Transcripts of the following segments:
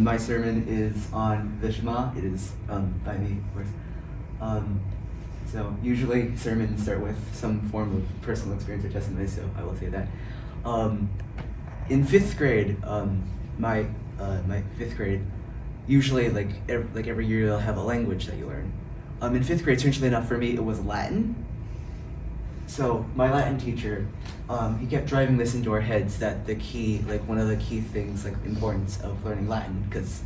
My sermon is on the SHEMA. It is by me, of course. So usually sermons start with some form of personal experience or testimony, so I will say that. In fifth grade, my fifth grade, usually like every year you'll have a language that you learn. In fifth grade, strangely enough for me, it was Latin. So my Latin teacher, he kept driving this into our heads that one of the key things, importance of learning Latin, because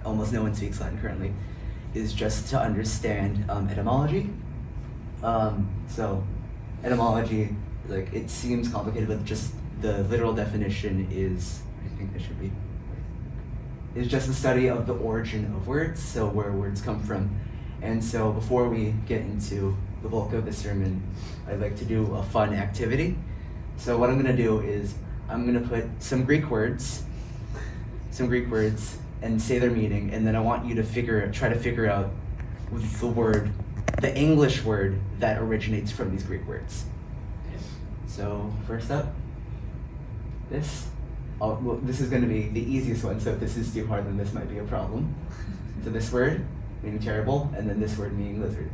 almost no one speaks Latin currently, is just to understand etymology. So etymology, it seems complicated, but just the literal definition is, I think this should be, is just the study of the origin of words, so where words come from. And so before we get into the bulk of the sermon, I'd like to do a fun activity. So what I'm going to do is I'm going to put some Greek words, and say their meaning, and then I want you to try to figure out the English word that originates from these Greek words. So first up, this is going to be the easiest one, so if this is too hard, then this might be a problem. So this word, meaning terrible, and then this word meaning lizard.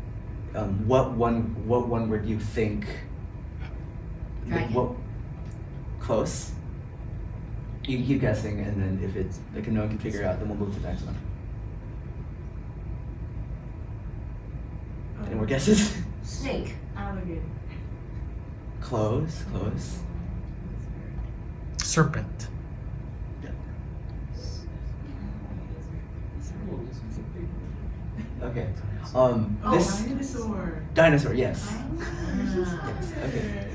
What one word do you think? Dragon. Close. You can keep guessing, and then if no one can figure it out, then we'll move to the next one. Any more guesses? Snake. Alligator. Close. Serpent. Okay. Dinosaur. Dinosaur. Yes. Yes. Okay.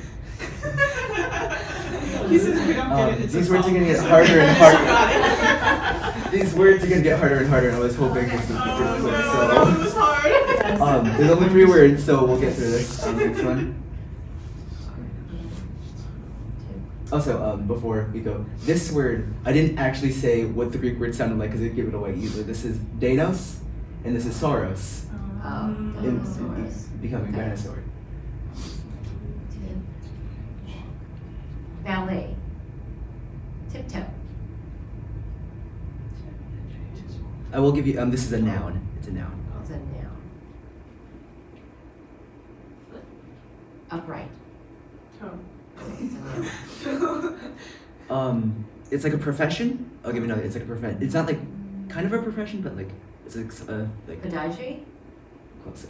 He says we don't get it. These words are gonna get harder and harder. These words are gonna get harder and harder, and I was hoping this would be pretty quick. That was hard. There's only 3 words, so we'll get through this. Next one. Also, before we go, this word, I didn't actually say what the Greek word sounded like because it'd give it away easily. This is Deinos, and this is Soros. Becoming dinosaur. Ballet. Tiptoe. I will give you, this is a noun. It's a noun. It's a noun. Upright. Toe. It's a noun. It's like a profession. I'll give you another. It's like a profession. It's not kind of a profession, but it's Podiatry. close.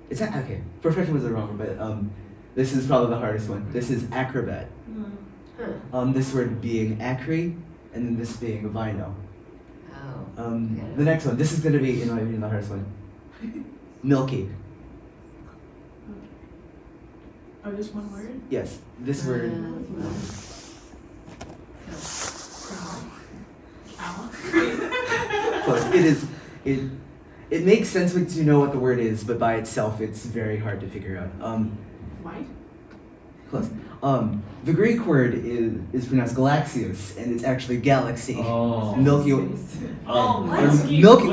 It's not, okay. Profession was the wrong one, but this is probably the hardest one. This is acrobat. Huh. This word being acri, and then this being vino. Oh. The next one. This is gonna be, in my opinion, the hardest one. Milky. Oh, just one word? Yes. This word. Owl. Close. It makes sense once you know what the word is, but by itself, it's very hard to figure out. White? Close. The Greek word is pronounced galaxios, and it's actually galaxy. Oh. Milky Way. Oh,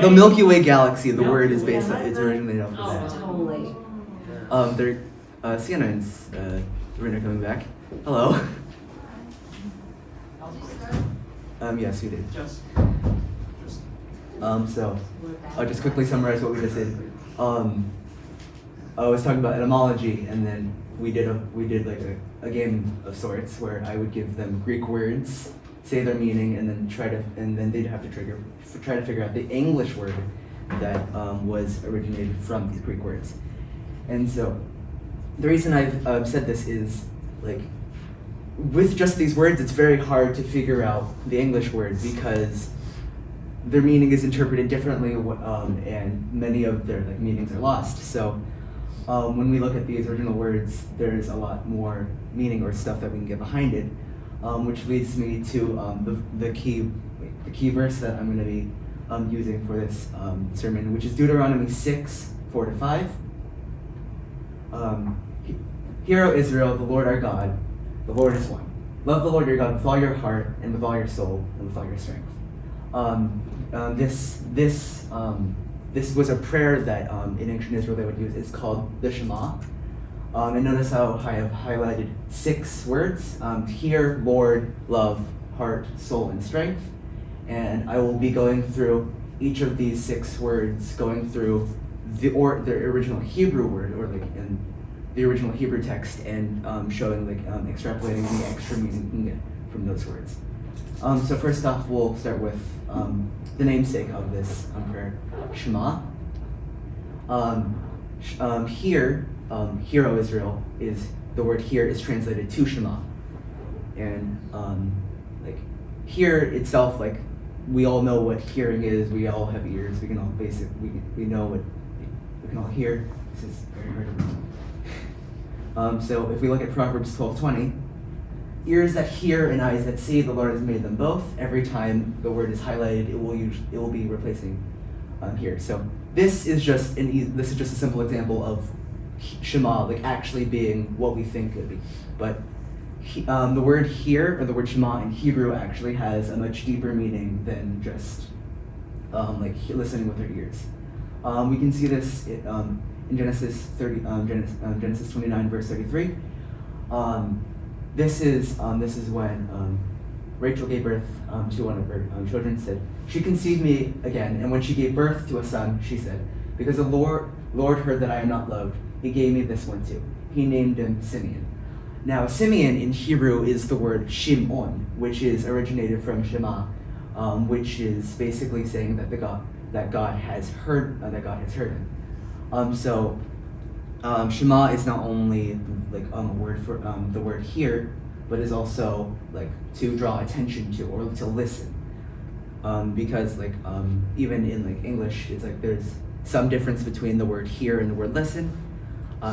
The Milky Way galaxy. The word is based on. It's originally off of that. Totally. Sienna and Rena coming back. Hello. Yes, we did. So I'll just quickly summarize what we just did. I was talking about etymology, and then we did a game of sorts where I would give them Greek words, say their meaning, and then they'd have to try to figure out the English word that was originated from these Greek words. And so the reason I've said this is with just these words, it's very hard to figure out the English word because their meaning is interpreted differently, and many of their meanings are lost. So when we look at these original words, there's a lot more meaning or stuff that we can get behind it, which leads me to the key verse that I'm going to be using for this sermon, which is Deuteronomy 6:4-5. Hear, O Israel, the Lord our God, the Lord is one. Love the Lord your God with all your heart and with all your soul and with all your strength. This was a prayer that in ancient Israel they would use. It's called the SHEMA. And notice how I have highlighted 6 words. Hear, Lord, love, heart, soul, and strength. and I will be going through each of these 6 words, going through the original Hebrew word, or like in the original Hebrew text, and showing like extrapolating the extra meaning you can get from those words. So first off, we'll start with the namesake of this prayer, Shema. Here, Hear, O Israel, is the word here is translated to Shema, and like hear itself, like we all know what hearing is. We all have ears. We can all we know what we can all hear. This is very hard. So if we look at Proverbs 12:20, ears that hear and eyes that see, the Lord has made them both. Every time the word is highlighted, it will be replacing here. So this is just a simple example of Shema, like actually being what we think it would be. But the word hear, or the word Shema in Hebrew, actually has a much deeper meaning than just like listening with our ears. We can see this in Genesis 29 verse 33. This is when Rachel gave birth to one of her children. Said, she conceived me again, and when she gave birth to a son, she said, because the Lord heard that I am not loved, he gave me this one too. He named him Simeon. Now, Simeon in Hebrew is the word Shimon, which is originated from Shema, which is basically saying that God has heard him. So Shema is not only like a word for the word hear, but is also like to draw attention to, or to listen. Because like even in like English, it's like there's some difference between the word hear and the word listen.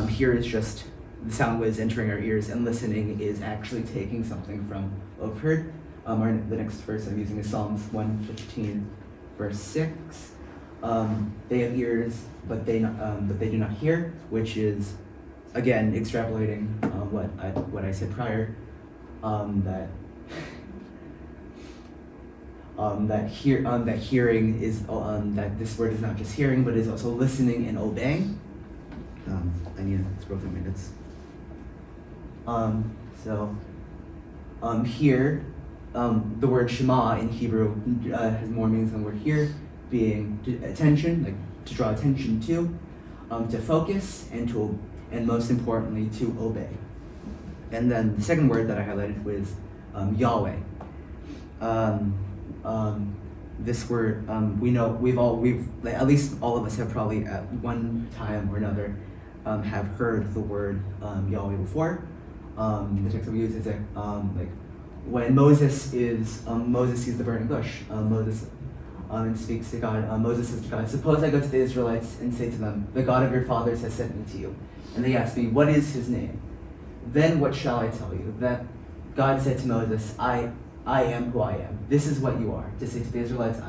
Hear is just the sound waves entering our ears, and listening is actually taking something from what we've heard. The next verse I'm using is Psalms 115, verse 6. They have ears, but they do not hear, which is again extrapolating what I said prior, that hearing is that this word is not just hearing, but is also listening and obeying. I need to scroll through minutes. Here, the word Shema in Hebrew has more meanings than the word hear, being attention, like to draw attention to focus, and most importantly, to obey. And then the second word that I highlighted was Yahweh. This word, we've like, at least all of us have probably at one time or another have heard the word Yahweh before. The text that we use is like when Moses sees the burning bush, Moses and speaks to God. Moses says to God, suppose I go to the Israelites and say to them, the God of your fathers has sent me to you. And they ask me, what is his name? Then what shall I tell you? That God said to Moses, I am who I am. This is what you are. To say to the Israelites,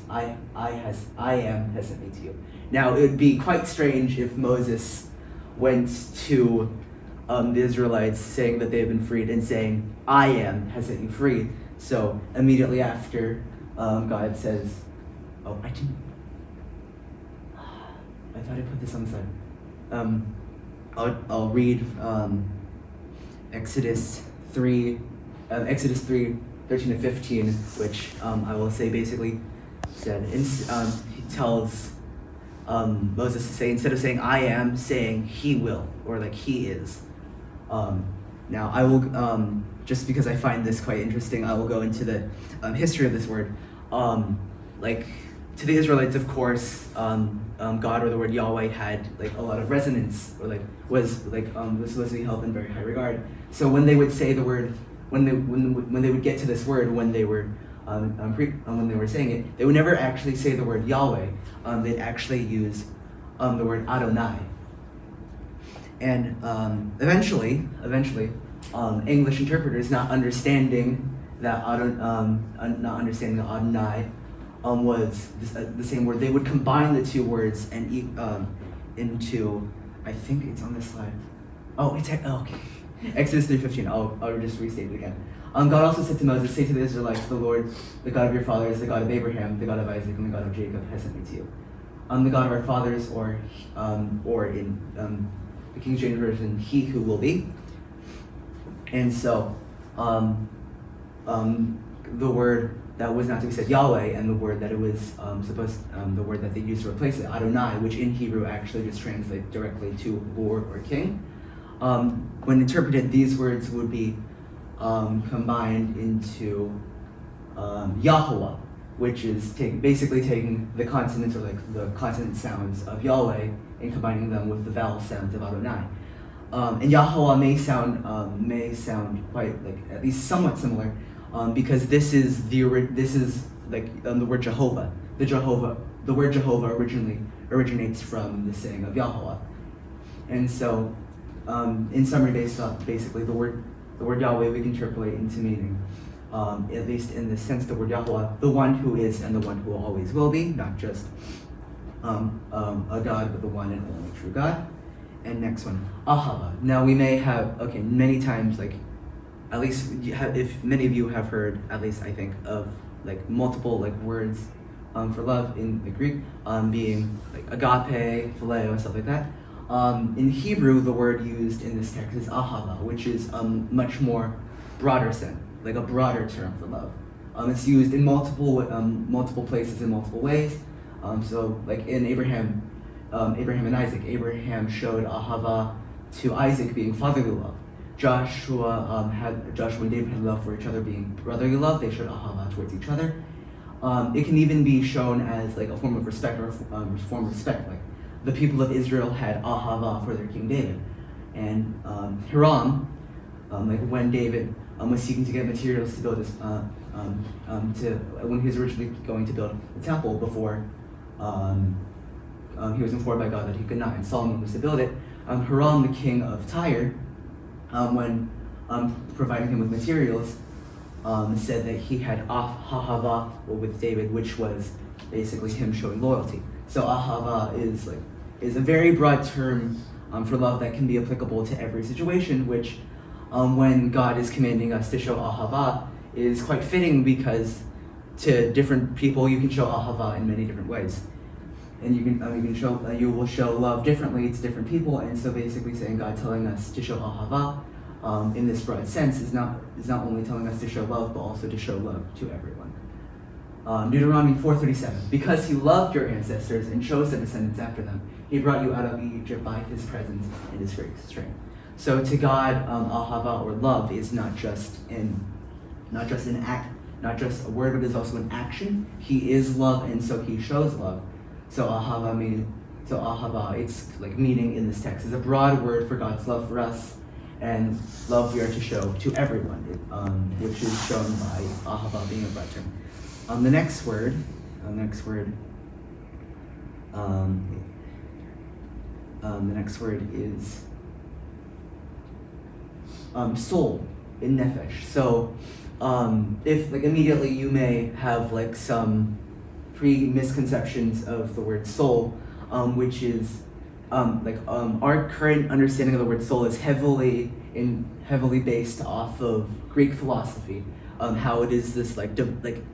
I am has sent me to you. Now it would be quite strange if Moses went to the Israelites saying that they have been freed and saying, I am has set you free. So immediately after, God says, I thought I put this on the side. I'll read Exodus 3, 13 to 15, which I will say basically said, he tells Moses to say, instead of saying I am, saying he will, or like he is. Now I will, just because I find this quite interesting, I will go into the history of this word. Like to the Israelites, of course, God, or the word Yahweh, had like a lot of resonance, or like was supposed to be held in very high regard. So when they would say the word, when they would get to this word, when they were saying it, they would never actually say the word Yahweh. They'd actually use the word Adonai. And eventually, English interpreters not understanding that Adonai was the same word, they would combine the two words and into, I think it's on this slide. Okay. Exodus 3:15. I'll just restate it again. God also said to Moses, say to the Israelites, the Lord, the God of your fathers, the God of Abraham, the God of Isaac, and the God of Jacob has sent me to you. The God of our fathers, or in the King James Version, he who will be. And so, the word that was not to be said Yahweh, and the word that it was the word that they used to replace it, Adonai, which in Hebrew actually just translates directly to Lord or King. When interpreted, these words would be combined into Yahweh, which is basically taking the consonants or like the consonant sounds of Yahweh and combining them with the vowel sounds of Adonai. And Yahweh may sound quite like at least somewhat similar, because this is like the word Jehovah. The word Jehovah originally originates from the saying of Yahweh, and so in summary, basically the word Yahweh we can interpolate into meaning, at least in the sense the word Yahweh, the one who is and the one who always will be, not just a God, but the one and only true God. And next one, Ahava. Now we may have, many times, like, at least if many of you have heard, at least I think, of like multiple like words for love in the Greek, being like agape, phileo, stuff like that. In Hebrew, the word used in this text is ahava, which is much more broader sense, like a broader term for love. It's used in multiple places in multiple ways. So like in Abraham and Isaac, Abraham showed ahava to Isaac being fatherly love. Joshua and David had love for each other being brotherly love. They showed ahava towards each other. It can even be shown as like a form of respect or a form of respect. Like the people of Israel had ahava for their king David, and Hiram, like when David was seeking to get materials to build his, when he was originally going to build the temple before he was informed by God that he could not, and Solomon was to build it. Hiram, the king of Tyre, when providing him with materials, said that he had ahava with David, which was basically him showing loyalty. So ahava is a very broad term for love that can be applicable to every situation, which when God is commanding us to show ahava is quite fitting, because to different people you can show ahava in many different ways. And you will show love differently to different people, and so basically saying God telling us to show ahava in this broad sense is not only telling us to show love, but also to show love to everyone. Deuteronomy 4:37, because he loved your ancestors and chose their descendants after them, he brought you out of Egypt by his presence and his great strength. So to God, ahava or love is not just an act, not just a word, but is also an action. He is love, and so he shows love. So ahava, it's like meaning in this text is a broad word for God's love for us, and love we are to show to everyone, which is shown by ahava being a broad term. The next word is soul in nefesh. So if like immediately you may have like some misconceptions of the word soul, which is our current understanding of the word soul is heavily based off of Greek philosophy, how it is this like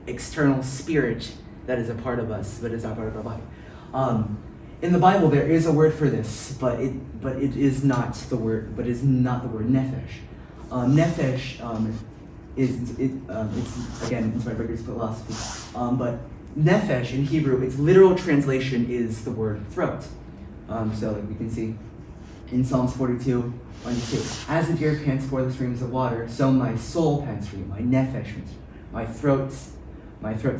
external spirit that is a part of us, but is not part of our body. In the Bible, there is a word for this, but it is not the word nefesh. Nefesh it's again inspired by Greek philosophy, but nefesh in Hebrew, its literal translation is the word throat. So like we can see in Psalms 42:1-2, as the deer pants for the streams of water, so my soul pants for you, my nefesh, my throat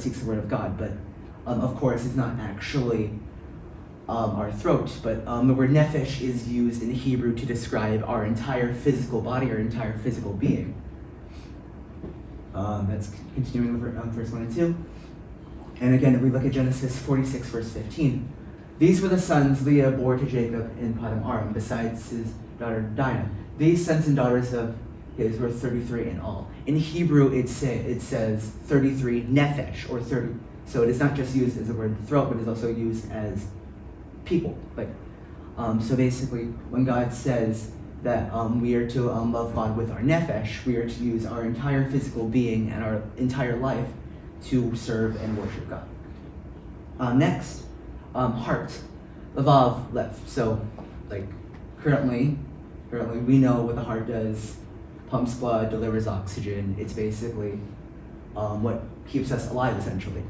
seeks the word of God. But of course, it's not actually our throat, but the word nefesh is used in Hebrew to describe our entire physical body, our entire physical being. That's continuing with verse 1 and 2. And again, if we look at Genesis 46, verse 15, these were the sons Leah bore to Jacob in Paddan Aram, besides his daughter Dinah. These sons and daughters of his were 33 in all. In Hebrew, it says 33 nefesh, or 30. So it is not just used as the word throat, but it is also used as people. So basically, when God says that we are to love God with our nefesh, we are to use our entire physical being and our entire life to serve and worship God. Next, heart, lavav, lev. So, like currently we know what the heart does: pumps blood, delivers oxygen. It's basically what keeps us alive, essentially.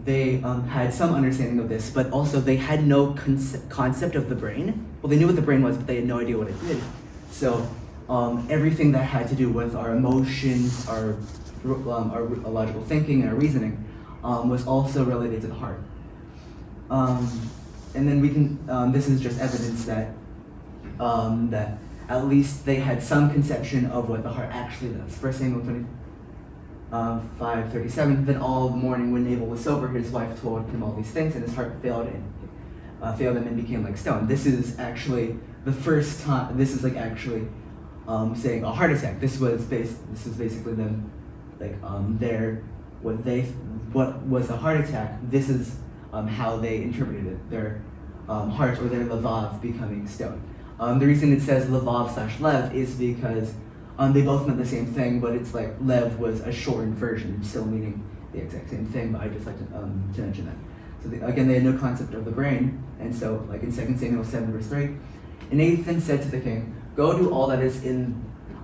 They had some understanding of this, but also they had no concept of the brain. Well, they knew what the brain was, but they had no idea what it did. So everything that had to do with our emotions, our logical thinking, and our reasoning was also related to the heart. And then we can. This is just evidence that that at least they had some conception of what the heart actually does. 1 Samuel 5:37. Then all morning, when Nabal was sober, his wife told him all these things, and his heart failed him and became like stone. This is actually the first time. This is like actually saying a heart attack. This was basically them like what was a heart attack. This is how they interpreted it. Their heart or their lavav becoming stone. The reason it says lavav/lev is because they both meant the same thing, but it's like lev was a shortened version, still meaning the exact same thing, but I just like to mention that. So again, they had no concept of the brain, and so like in 2 Samuel 7 verse 3, and Nathan said to the king, "Go do all that is in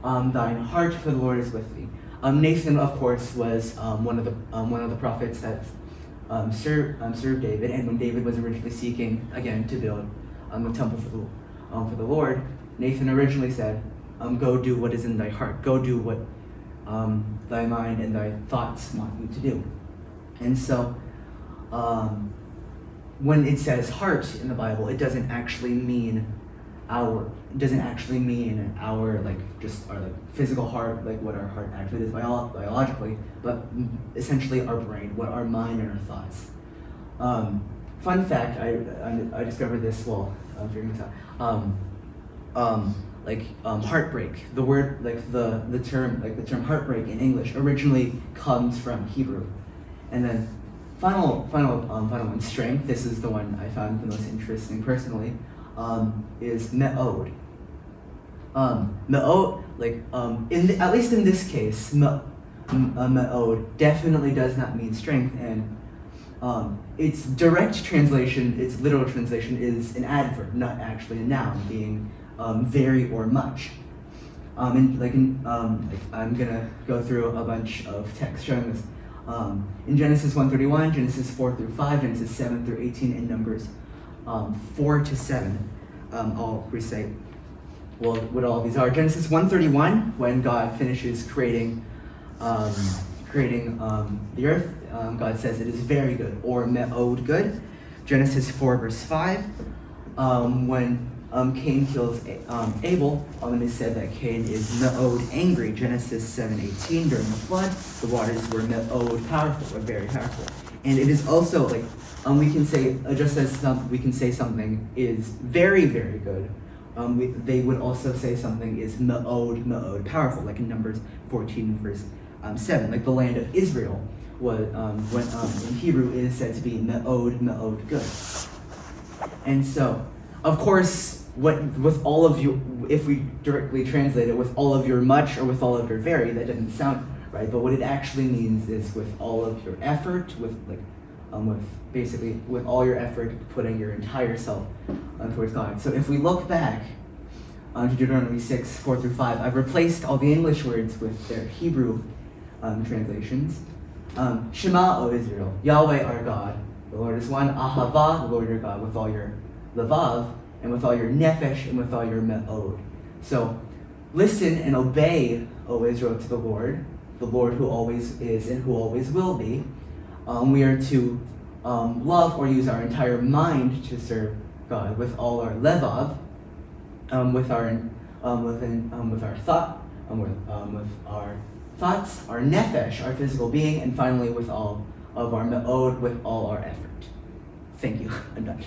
thine heart, for the Lord is with thee." Nathan, of course, was one of the prophets that served David, and when David was originally seeking again to build a temple for the Lord, Nathan originally said, "Go do what is in thy heart. Go do what thy mind and thy thoughts want you to do." And so, when it says heart in the Bible, it doesn't actually mean our like just our like physical heart, like what our heart actually is biologically, but essentially our brain, what our mind and our thoughts. Fun fact, I discovered this while figuring this out. Heartbreak. The word the term heartbreak in English originally comes from Hebrew, and then final one, strength. This is the one I found the most interesting personally. Is me'od. Me'od, at least in this case, me'od definitely does not mean strength, and its direct translation, its literal translation, is an adverb, not actually a noun, being very or much. I'm gonna go through a bunch of text showing this. In Genesis 1:31, Genesis 4-5, Genesis 7-18, and Numbers 4-7. I'll recite what all of these are. Genesis 1:31, when God finishes creating the earth, God says it is very good, or me'od good. Genesis 4 verse 5, when Cain kills Abel, it is said that Cain is me'od angry. Genesis 7:18, during the flood, the waters were me'od powerful, or very powerful. And it is also like, we can say, just as we can say something is very, very good, they would also say something is me'od powerful, like in Numbers 14 verse 7, like the land of Israel was, in Hebrew, it is said to be me'od good. And so, of course, with all of you, if we directly translate it, with all of your much or with all of your very, that doesn't sound right, but what it actually means is with all of your effort, with all your effort, putting your entire self towards God. So if we look back to Deuteronomy 6:4-5, I've replaced all the English words with their Hebrew translations. Shema, O Israel, Yahweh our God, the Lord is one. Ahava, the Lord your God, with all your lavav, and with all your nefesh, and with all your me'od. So listen and obey, O Israel, to the Lord who always is and who always will be. We are to love or use our entire mind to serve God with all our levav, with our thoughts, our nefesh, our physical being, and finally with all of our me'od, with all our effort. Thank you. I'm done.